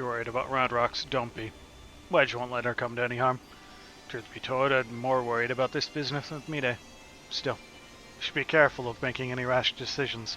You're worried about Round Rocks, don't be. Wedge won't let her come to any harm. Truth be told, I'm more worried about this business with Miqo'te. Still, you should be careful of making any rash decisions.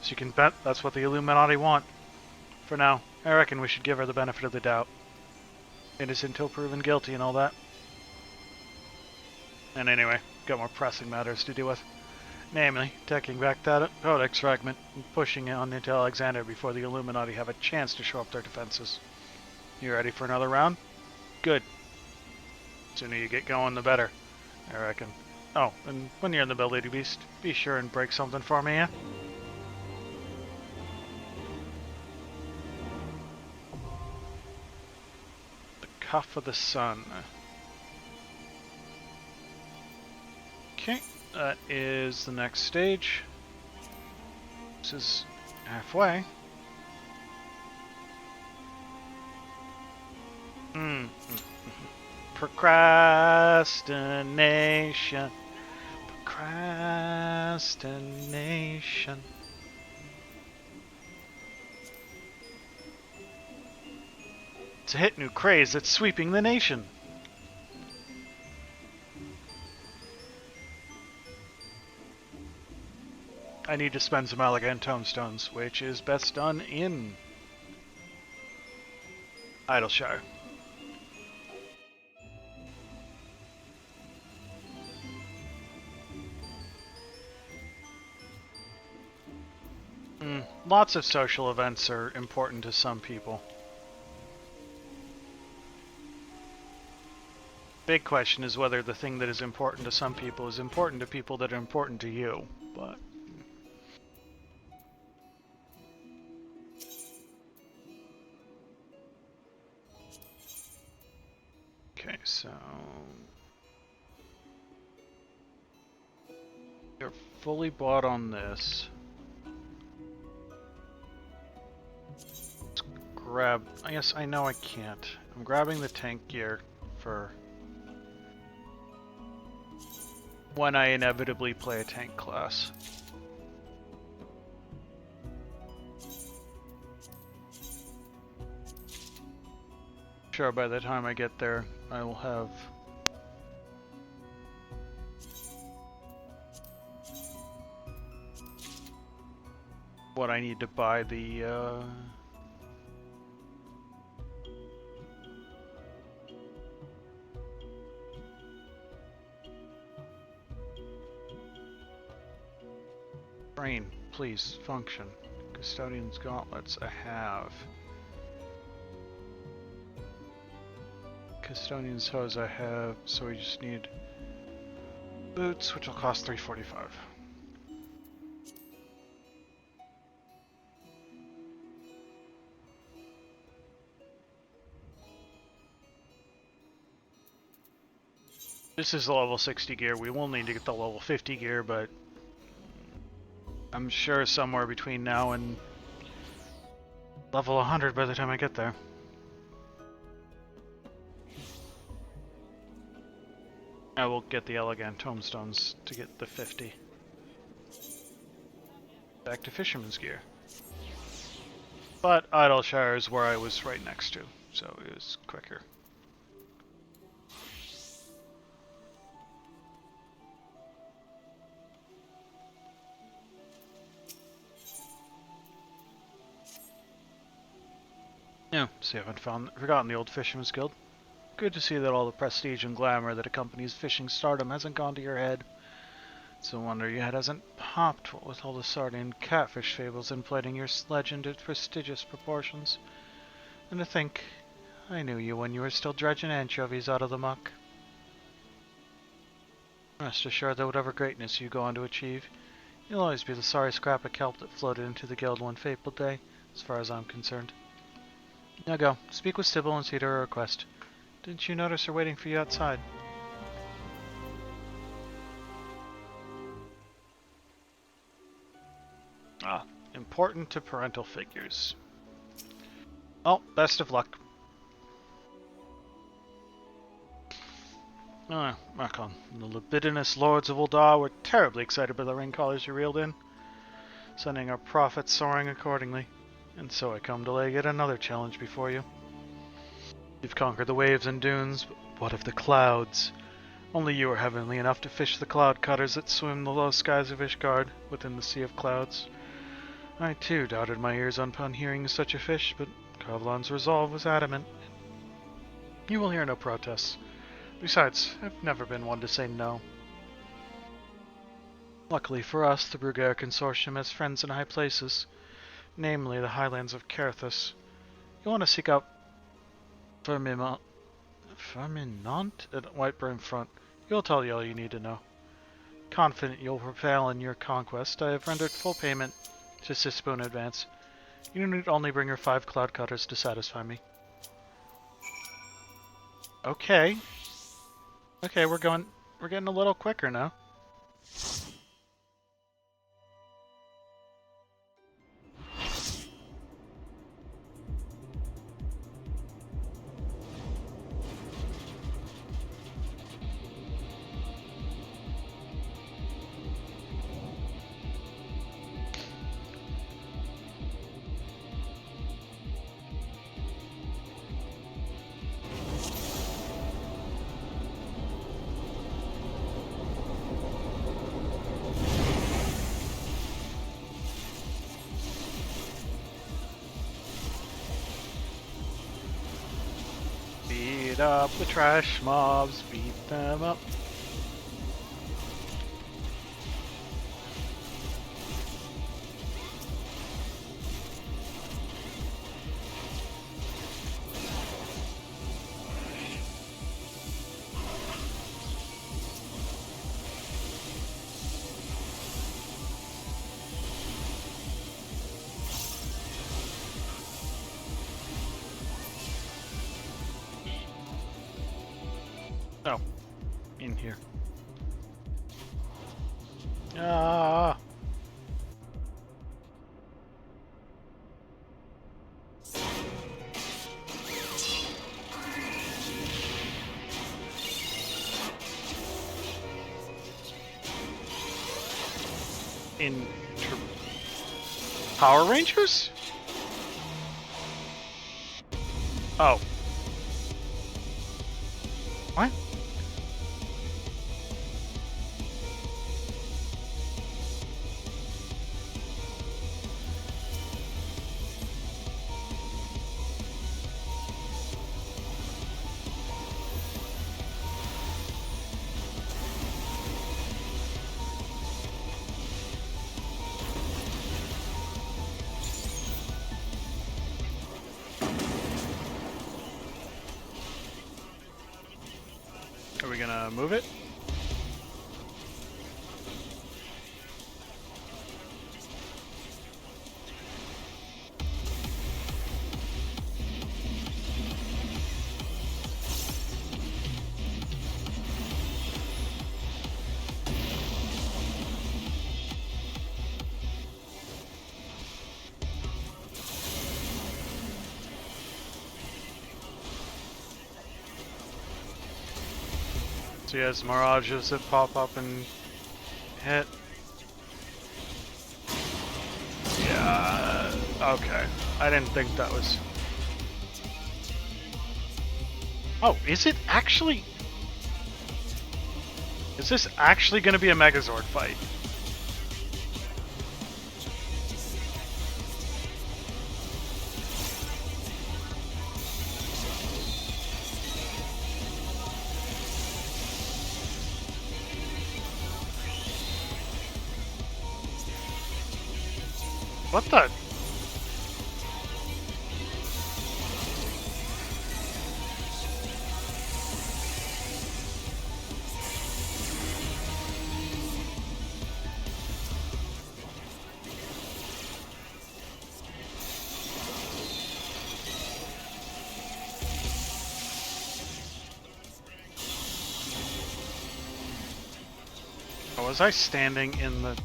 As you can bet, that's what the Illuminati want. For now, I reckon we should give her the benefit of the doubt. Innocent until proven guilty and all that. And anyway, got more pressing matters to deal with. Namely, taking back that codex fragment and pushing it on into Alexander before the Illuminati have a chance to show up their defenses. You ready for another round? Good. The sooner you get going, the better, I reckon. Oh, and when you're in the Lady Beast, be sure and break something for me, yeah? The Cuff of the Sun. Okay, that is the next stage. This is halfway. Procrastination. Procrastination. It's a hit new craze that's sweeping the nation. I need to spend some elegant tomestones, which is best done in Idleshire. Lots of social events are important to some people. Big question is whether the thing that is important to some people is important to people that are important to you, but... Okay, so... You're fully bought on this. Let's grab... I guess I know I can't. I'm grabbing the tank gear for... when I inevitably play a tank class. Sure, by the time I get there, I will have what I need to buy the brain, please, function. Custodian's gauntlets, I have. Custodian's hose I have, so we just need boots, which will cost $345. This is the level 60 gear. We will need to get the level 50 gear, but I'm sure somewhere between now and level 100 by the time I get there. I will get the elegant tomestones to get the 50. Back to fisherman's gear. But Idleshire is where I was right next to, so it was quicker. Yeah, so you haven't forgotten the old Fisherman's Guild. Good to see that all the prestige and glamour that accompanies fishing stardom hasn't gone to your head. It's a wonder your head hasn't popped, what with all the sardine catfish fables inflating your legend to prestigious proportions. And to think, I knew you when you were still dredging anchovies out of the muck. Rest assured that whatever greatness you go on to achieve, you'll always be the sorry scrap of kelp that floated into the guild one fateful day, as far as I'm concerned. Now go, speak with Sybil and see to her request. Didn't you notice her waiting for you outside? Ah, important to parental figures. Well, best of luck. Marcon, the libidinous lords of Uldar were terribly excited by the ring collars you reeled in, sending our profits soaring accordingly. And so I come to lay yet another challenge before you. You've conquered the waves and dunes, but what of the clouds? Only you are heavenly enough to fish the cloud cutters that swim the low skies of Ishgard within the sea of clouds. I too doubted my ears upon hearing such a fish, but Kavlan's resolve was adamant. You will hear no protests. Besides, I've never been one to say no. Luckily for us, the Brugair Consortium has friends in high places, namely the highlands of Carthus. You want to seek out Firminant at Whiteburn Front. You'll tell you all you need to know. Confident you'll prevail in your conquest, I have rendered full payment to Sispo in advance. You need only bring your 5 cloud cutters to satisfy me. Okay. Okay, we're getting a little quicker now. Beat up the trash mobs, beat them up. Oh, in here. Ah. In Power Rangers? Oh. What? Are we gonna move it? So he has mirages that pop up and hit. Yeah, okay. I didn't think that was... Oh, is it actually... Is this actually going to be a Megazord fight? What the? Oh, was I standing in the...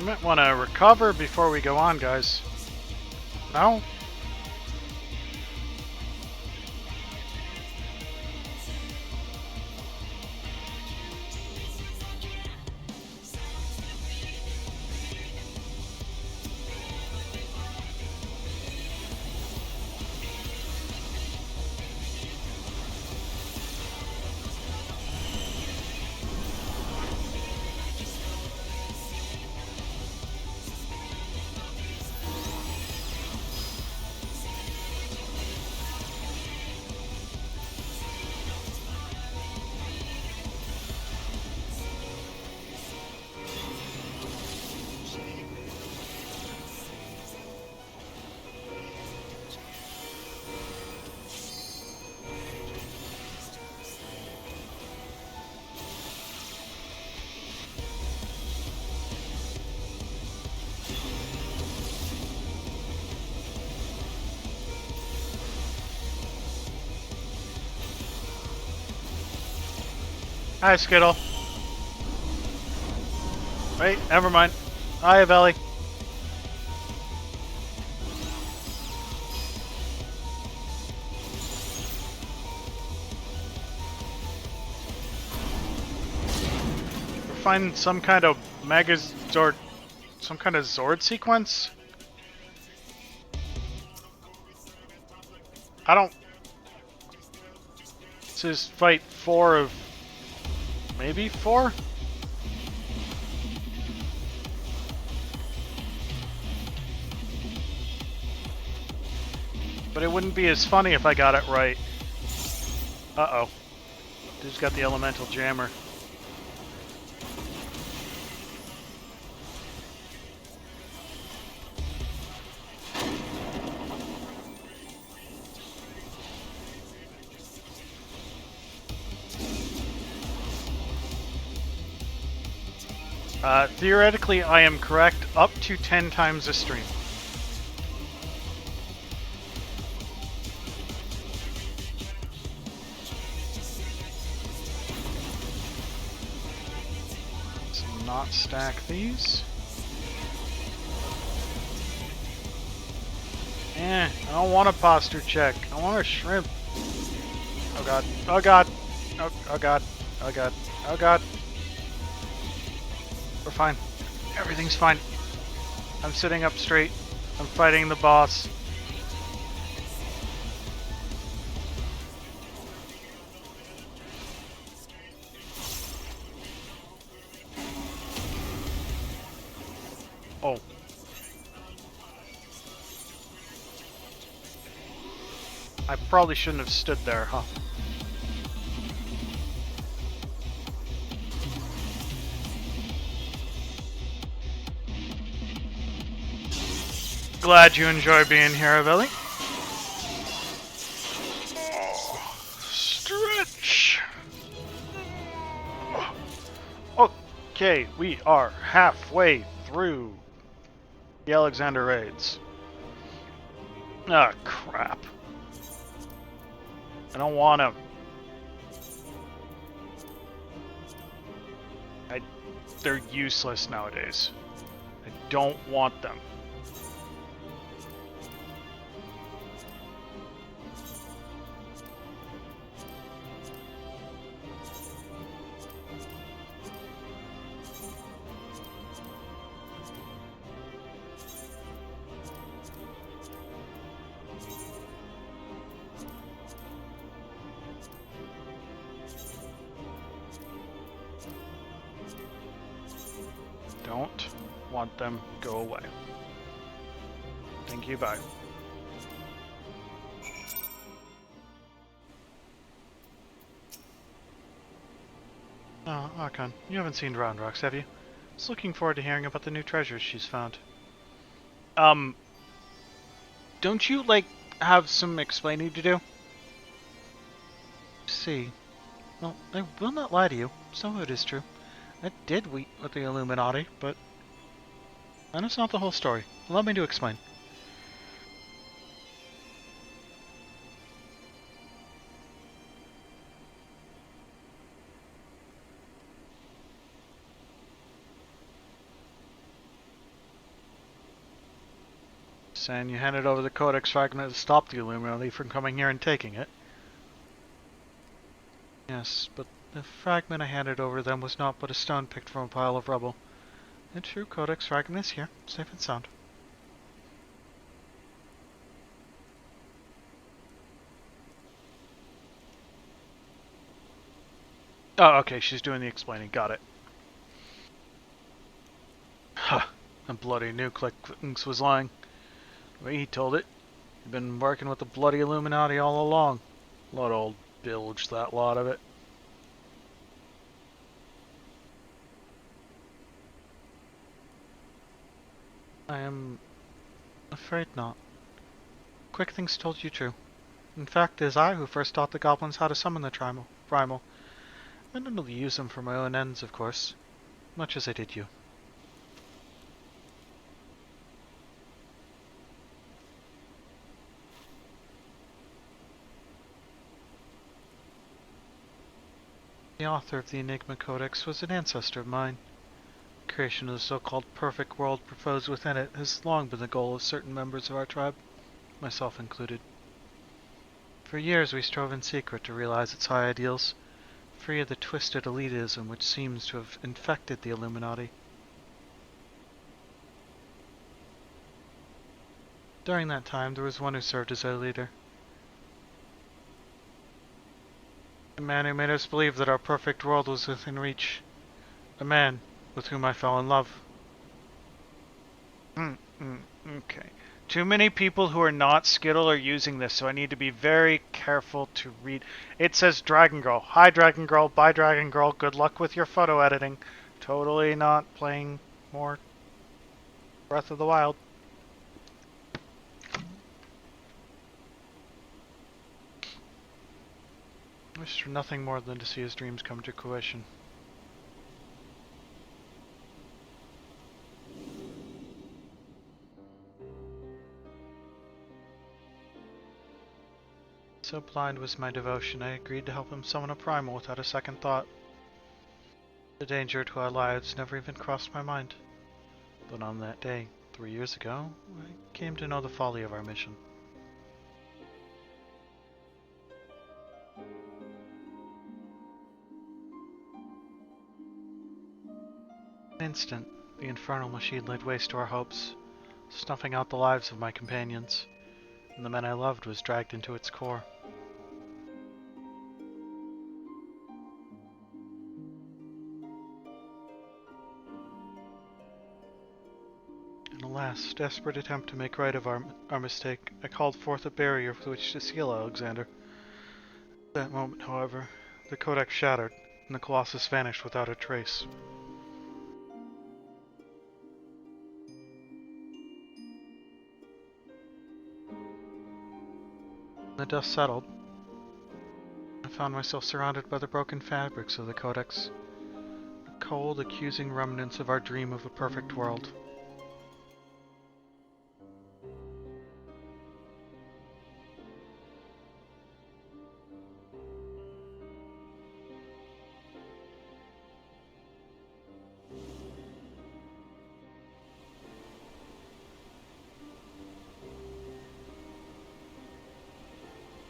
We might want to recover before we go on, guys. No? Hi, Skittle. Wait, never mind. Hi, Belly. We're finding some kind of Megazord, some kind of Zord sequence. I don't. This is fight 4 of maybe 4? But it wouldn't be as funny if I got it right. Uh-oh. Dude's got the elemental jammer. Theoretically, I am correct up to 10 times a stream. So not stack these. I don't want a posture check. I want a shrimp. Oh god. Oh god. Oh god. Oh god. Oh god. We're fine. Everything's fine. I'm sitting up straight. I'm fighting the boss. Oh. I probably shouldn't have stood there, huh? Glad you enjoy being here, Billy. Oh, stretch. Okay, we are halfway through the Alexander raids. Ah, crap. I don't want to. They're useless nowadays. I don't want them. Don't want them. Go away. Thank you, bye. Oh, Archon, you haven't seen Round Rocks, have you? I was looking forward to hearing about the new treasures she's found. Don't you, like, have some explaining to do? See. Well, I will not lie to you. Some of it is true. I did weep with the Illuminati, but that is not the whole story. Allow me to explain. Saying you handed over the Codex fragment to stop the Illuminati from coming here and taking it. Yes, but the fragment I handed over them was not but a stone picked from a pile of rubble. The true Codex fragment is here, safe and sound. Oh, okay, she's doing the explaining. Got it. Huh. And bloody knew Clickings was lying. The way he told it, he'd been working with the bloody Illuminati all along. Lot of old bilge, that lot of it. I am afraid not. Quickthinks told you true. In fact, it is I who first taught the goblins how to summon the primal. I didn't only use them for my own ends, of course, much as I did you. The author of the Enigma Codex was an ancestor of mine. The creation of the so-called perfect world proposed within it has long been the goal of certain members of our tribe, myself included. For years we strove in secret to realize its high ideals, free of the twisted elitism which seems to have infected the Illuminati. During that time, there was one who served as our leader. A man who made us believe that our perfect world was within reach. A man with whom I fell in love. Okay. Too many people who are not Skittle are using this, so I need to be very careful to read. It says Dragon Girl. Hi, Dragon Girl. Bye, Dragon Girl. Good luck with your photo editing. Totally not playing more Breath of the Wild. I wish for nothing more than to see his dreams come to fruition. So blind was my devotion, I agreed to help him summon a primal without a second thought. The danger to our lives never even crossed my mind. But on that day, 3 years ago, I came to know the folly of our mission. In an instant, the infernal machine laid waste to our hopes, snuffing out the lives of my companions, and the men I loved was dragged into its core. In a last, desperate attempt to make right of our mistake, I called forth a barrier with which to seal Alexander. At that moment, however, the codex shattered, and the Colossus vanished without a trace. When the dust settled, I found myself surrounded by the broken fabrics of the codex, the cold, accusing remnants of our dream of a perfect world.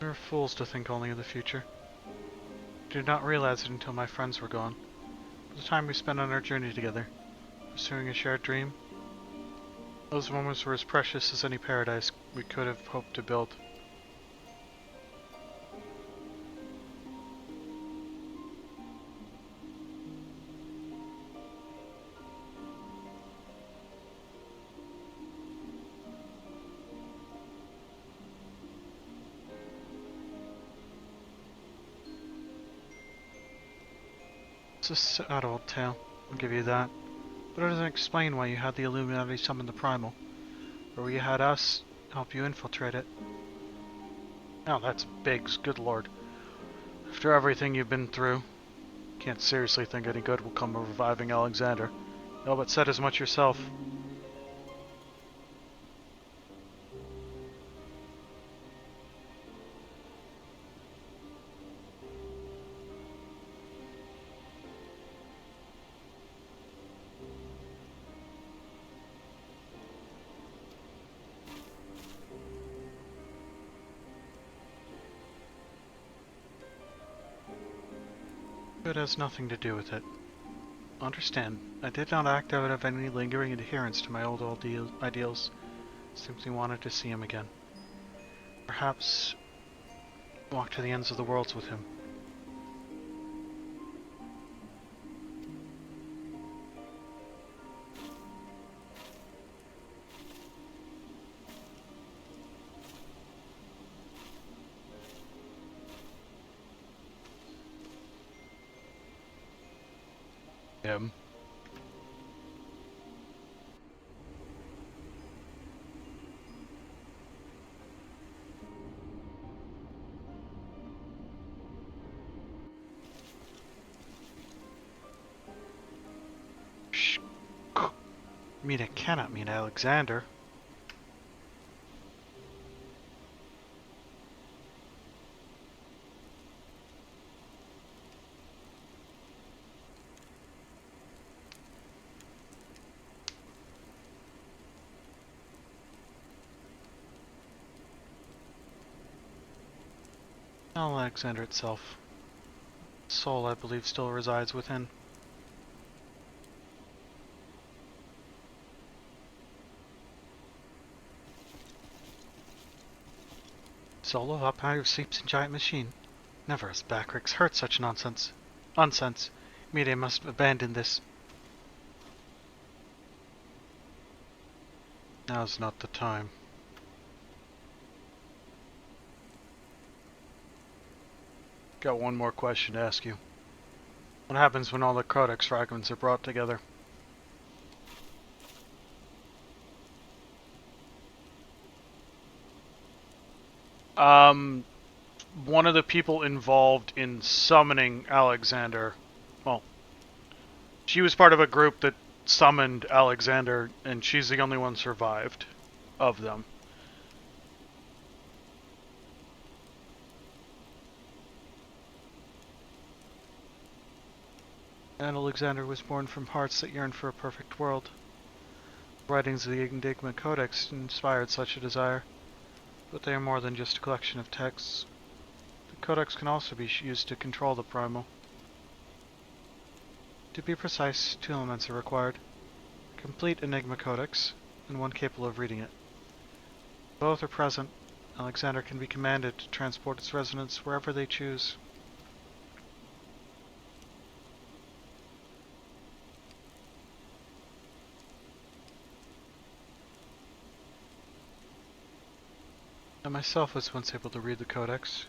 We were fools to think only of the future. I did not realize it until my friends were gone. The time we spent on our journey together, pursuing a shared dream, those moments were as precious as any paradise we could have hoped to build. It's a sad old tale, I'll give you that, but it doesn't explain why you had the Illuminati summon the Primal, or why you had us help you infiltrate it. Oh, that's Biggs, good lord. After everything you've been through, can't seriously think any good will come of reviving Alexander. You all but said as much yourself. It has nothing to do with it. Understand, I did not act out of any lingering adherence to my old ideals. Simply wanted to see him again. Perhaps walk to the ends of the worlds with him. Him. Miqo'te cannot mean Alexander. Alexander itself. Soul, I believe, still resides within. Soul of Umpire sleeps in giant machine. Never has Backrix heard such nonsense. Nonsense. Miqo'te must abandon this. Now's not the time. Got one more question to ask you. What happens when all the codex fragments are brought together? One of the people involved in summoning Alexander, well, she was part of a group that summoned Alexander, and she's the only one survived of them. And Alexander was born from hearts that yearned for a perfect world. The writings of the Enigma Codex inspired such a desire, but they are more than just a collection of texts. The Codex can also be used to control the Primal. To be precise, 2 elements are required. A complete Enigma Codex, and one capable of reading it. If both are present, Alexander can be commanded to transport its resonance wherever they choose. I myself was once able to read the Codex,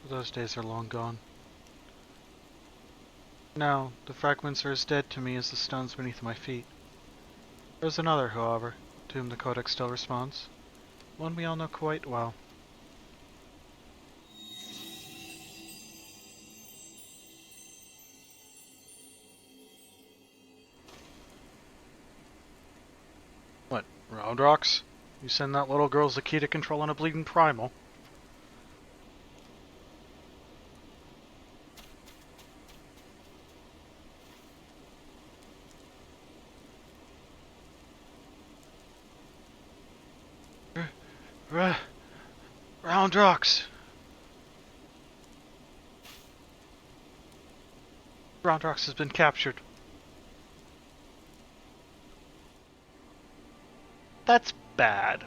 but those days are long gone. Now, the fragments are as dead to me as the stones beneath my feet. There is another, however, to whom the Codex still responds. One we all know quite well. What, Round Rocks? You send that little girl the key to controlling a bleeding Primal? Round Rocks! Round Rocks has been captured. That's bad.